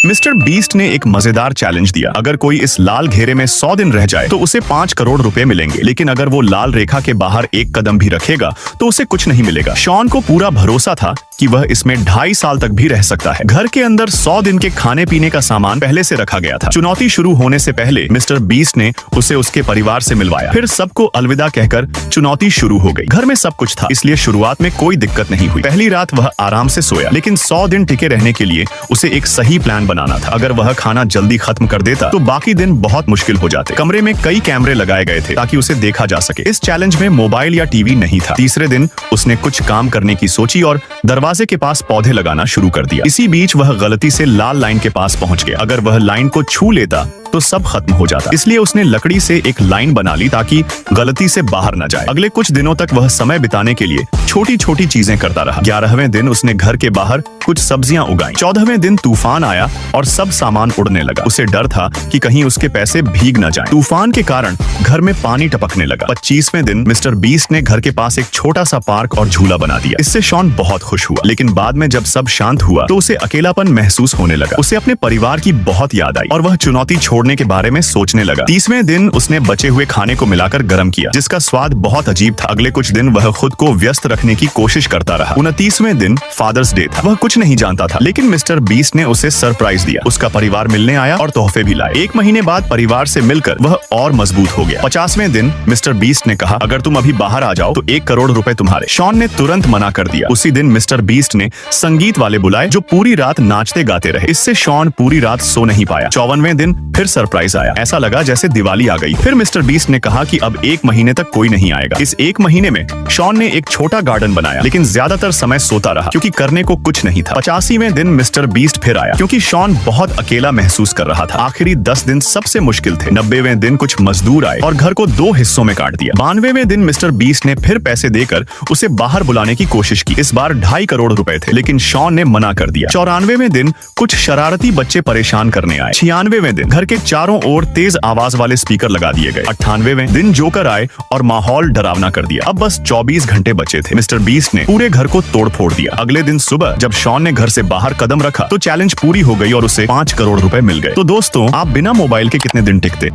Mister beast ने एक मजेदार चैलेंज दिया। अगर कोई इस लाल घेरे में 100 दिन रह जाए तो उसे 5 करोड़ रुपए मिलेंगे, लेकिन अगर वो लाल रेखा के बाहर एक कदम भी रखेगा तो उसे कुछ नहीं मिलेगा। शॉन को पूरा भरोसा था कि वह इसमें 2.5 साल तक भी रह सकता है। घर के अंदर 100 दिन के खाने पीने का सामान पहले से रखा गया था। चुनौती शुरू होने से पहले मिस्टर बीस्ट ने उसे उसके परिवार से मिलवाया। फिर सबको अलविदा कहकर चुनौती शुरू हो गई। घर में सब कुछ था, इसलिए शुरुआत में कोई दिक्कत नहीं हुई। पहली रात वह आराम से सोया, लेकिन 100 दिन टिके रहने के लिए उसे एक सही प्लान बनाना था। अगर वह खाना जल्दी खत्म कर देता तो बाकी दिन बहुत मुश्किल हो जाते। कमरे में कई कैमरे लगाए गए थे ताकि उसे देखा जा सके। इस चैलेंज में मोबाइल या टीवी नहीं था। तीसरे दिन उसने कुछ काम करने की सोची और दरवाजे के पास पौधे लगाना शुरू कर दिया। इसी बीच वह गलती से लाल लाइन के पास पहुंच गया। अगर वह लाइन को छू लेता तो सब खत्म हो जाता, इसलिए उसने लकड़ी से एक लाइन बना ली ताकि गलती से बाहर न जाए। अगले कुछ दिनों तक वह समय बिताने के लिए छोटी छोटी चीजें करता रहा। 11वें दिन उसने घर के बाहर कुछ सब्जियां उगाई। 14वें दिन तूफान आया और सब सामान उड़ने लगा। उसे डर था कि कहीं उसके पैसे भीग न जाएं। तूफान के कारण घर में पानी टपकने लगा। 25वें दिन मिस्टर बीस्ट ने घर के पास एक छोटा सा पार्क और झूला बना दिया। इससे शॉन बहुत खुश हुआ, लेकिन बाद में जब सब शांत हुआ तो उसे अकेलापन महसूस होने लगा। उसे अपने परिवार की बहुत याद आई और वह चुनौती छोड़ने के बारे में सोचने लगा। 30वें दिन उसने बचे हुए खाने को मिलाकर गर्म किया, जिसका स्वाद बहुत अजीब था। अगले कुछ दिन वह खुद को व्यस्त रखने की कोशिश करता रहा। 29वें दिन फादर्स डे था। वह कुछ नहीं जानता था, लेकिन मिस्टर बीस्ट ने उसे सरप्राइज दिया। उसका परिवार मिलने आया और तोहफे भी लाए। 1 महीने बाद परिवार से मिलकर वह और मजबूत हो गया। 50वें दिन मिस्टर बीस्ट ने कहा, अगर तुम अभी बाहर आ जाओ तो 1 करोड़ रुपए तुम्हारे। शॉन ने तुरंत मना कर दिया। उसी दिन मिस्टर बीस्ट ने संगीत वाले बुलाए जो पूरी रात नाचते गाते रहे। इससे शॉन पूरी रात सो नहीं पाया। 54वें दिन फिर सरप्राइज आया। ऐसा लगा जैसे दिवाली आ गई। फिर मिस्टर बीस्ट ने कहा कि अब 1 महीने तक कोई नहीं आएगा। इस 1 महीने में शॉन ने एक छोटा गार्डन बनाया, लेकिन ज्यादातर समय सोता रहा क्योंकि करने को कुछ नहीं था। 85वें दिन मिस्टर बीस्ट फिर आया क्योंकि शॉन बहुत अकेला महसूस कर रहा था। आखिरी 10 दिन सबसे मुश्किल थे। 90वें दिन कुछ मजदूर आए और घर को 2 हिस्सों में काट दिया। 92वें दिन मिस्टर बीस्ट ने फिर पैसे देकर उसे बाहर बुलाने की कोशिश की। इस बार 2.5 करोड़ रुपए थे, लेकिन शॉन ने मना कर दिया। 94वें दिन कुछ शरारती बच्चे परेशान करने आए। 96वें दिन घर के चारों ओर तेज आवाज वाले स्पीकर लगा दिए गए। 98वें दिन जोकर आए और माहौल डरावना कर दिया। अब बस 24 घंटे बचे थे। मिस्टर बीस्ट ने पूरे घर को तोड़ फोड़ दिया। अगले दिन सुबह जब शॉन ने घर से बाहर कदम रखा तो चैलेंज पूरी हो गई और उसे 5 करोड़ रुपए मिल गए। तो दोस्तों, आप बिना मोबाइल के कितने दिन टिकते?